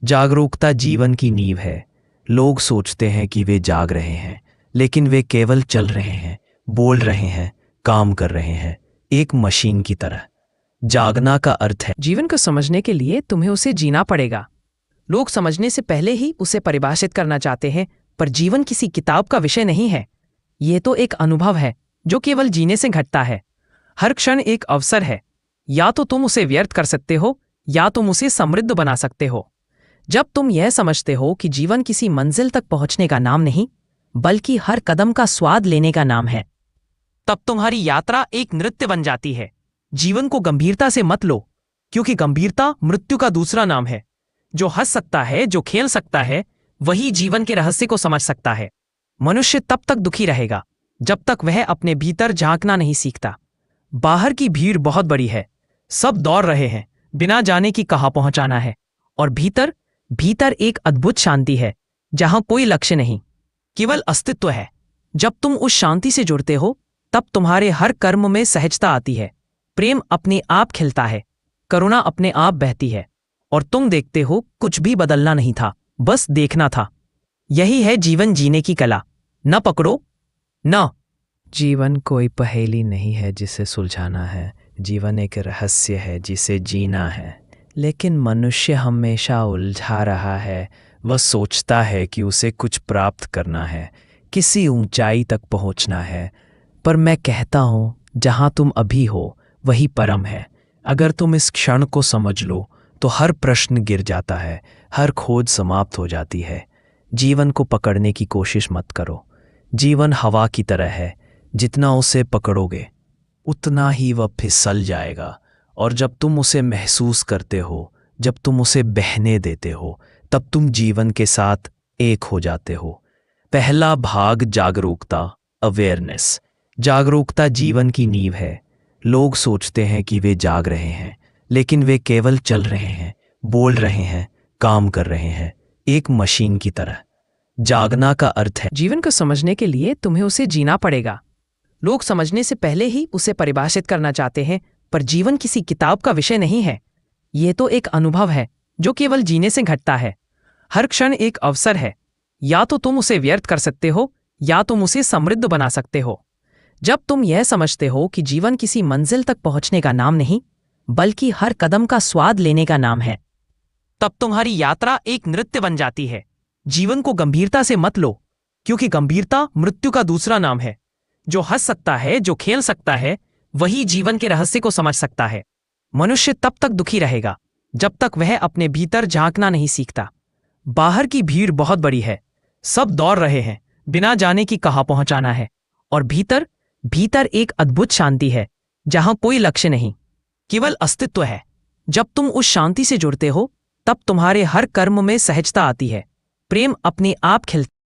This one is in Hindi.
जागरूकता जीवन की नींव है। लोग सोचते हैं कि वे जाग रहे हैं, लेकिन वे केवल चल रहे हैं, बोल रहे हैं, काम कर रहे हैं, एक मशीन की तरह। जागना का अर्थ है जीवन को समझने के लिए तुम्हें उसे जीना पड़ेगा। लोग समझने से पहले ही उसे परिभाषित करना चाहते हैं, पर जीवन किसी किताब का विषय नहीं है। ये तो एक अनुभव है जो केवल जीने से घटता है। हर क्षण एक अवसर है। या तो तुम उसे व्यर्थ कर सकते हो या तुम उसे समृद्ध बना सकते हो। जब तुम यह समझते हो कि जीवन किसी मंजिल तक पहुंचने का नाम नहीं, बल्कि हर कदम का स्वाद लेने का नाम है, तब तुम्हारी यात्रा एक नृत्य बन जाती है। जीवन को गंभीरता से मत लो, क्योंकि गंभीरता मृत्यु का दूसरा नाम है। जो हंस सकता है, जो खेल सकता है, वही जीवन के रहस्य को समझ सकता है। मनुष्य तब तक दुखी रहेगा जब तक वह अपने भीतर झांकना नहीं सीखता। बाहर की भीड़ बहुत बड़ी है, सब दौड़ रहे हैं, बिना जाने कि कहाँ पहुंचाना है। और भीतर भीतर एक अद्भुत शांति है, जहां कोई लक्ष्य नहीं, केवल अस्तित्व है। जब तुम उस शांति से जुड़ते हो, तब तुम्हारे हर कर्म में सहजता आती है। प्रेम अपने आप खिलता है, करुणा अपने आप बहती है, और तुम देखते हो कुछ भी बदलना नहीं था, बस देखना था। यही है जीवन जीने की कला। न पकड़ो, न। जीवन कोई पहेली नहीं है जिसे सुलझाना है। जीवन एक रहस्य है जिसे जीना है। लेकिन मनुष्य हमेशा उलझा रहा है। वह सोचता है कि उसे कुछ प्राप्त करना है, किसी ऊंचाई तक पहुंचना है। पर मैं कहता हूं, जहां तुम अभी हो वही परम है। अगर तुम इस क्षण को समझ लो तो हर प्रश्न गिर जाता है, हर खोज समाप्त हो जाती है। जीवन को पकड़ने की कोशिश मत करो। जीवन हवा की तरह है, जितना उसे पकड़ोगे उतना ही वह फिसल जाएगा। और जब तुम उसे महसूस करते हो, जब तुम उसे बहने देते हो, तब तुम जीवन के साथ एक हो जाते हो। पहला भाग, जागरूकता, अवेयरनेस। जागरूकता जीवन की नींव है। लोग सोचते हैं कि वे जाग रहे हैं, लेकिन वे केवल चल रहे हैं, बोल रहे हैं, काम कर रहे हैं, एक मशीन की तरह। जागना का अर्थ है जीवन को समझने के लिए तुम्हें उसे जीना पड़ेगा। लोग समझने से पहले ही उसे परिभाषित करना चाहते हैं, पर जीवन किसी किताब का विषय नहीं है। ये तो एक अनुभव है जो केवल जीने से घटता है। हर क्षण एक अवसर है। या तो तुम उसे व्यर्थ कर सकते हो या तुम उसे समृद्ध बना सकते हो। जब तुम यह समझते हो कि जीवन किसी मंजिल तक पहुंचने का नाम नहीं, बल्कि हर कदम का स्वाद लेने का नाम है, तब तुम्हारी यात्रा एक नृत्य बन जाती है। जीवन को गंभीरता से मत लो, क्योंकि गंभीरता मृत्यु का दूसरा नाम है। जो हंस सकता है, जो खेल सकता है, वही जीवन के रहस्य को समझ सकता है। मनुष्य तब तक दुखी रहेगा जब तक वह अपने भीतर झांकना नहीं सीखता। बाहर की भीड़ बहुत बड़ी है, सब दौड़ रहे हैं, बिना जाने कि कहाँ पहुंचाना है। और भीतर भीतर एक अद्भुत शांति है, जहां कोई लक्ष्य नहीं, केवल अस्तित्व है। जब तुम उस शांति से जुड़ते हो, तब तुम्हारे हर कर्म में सहजता आती है। प्रेम अपने आप खिलता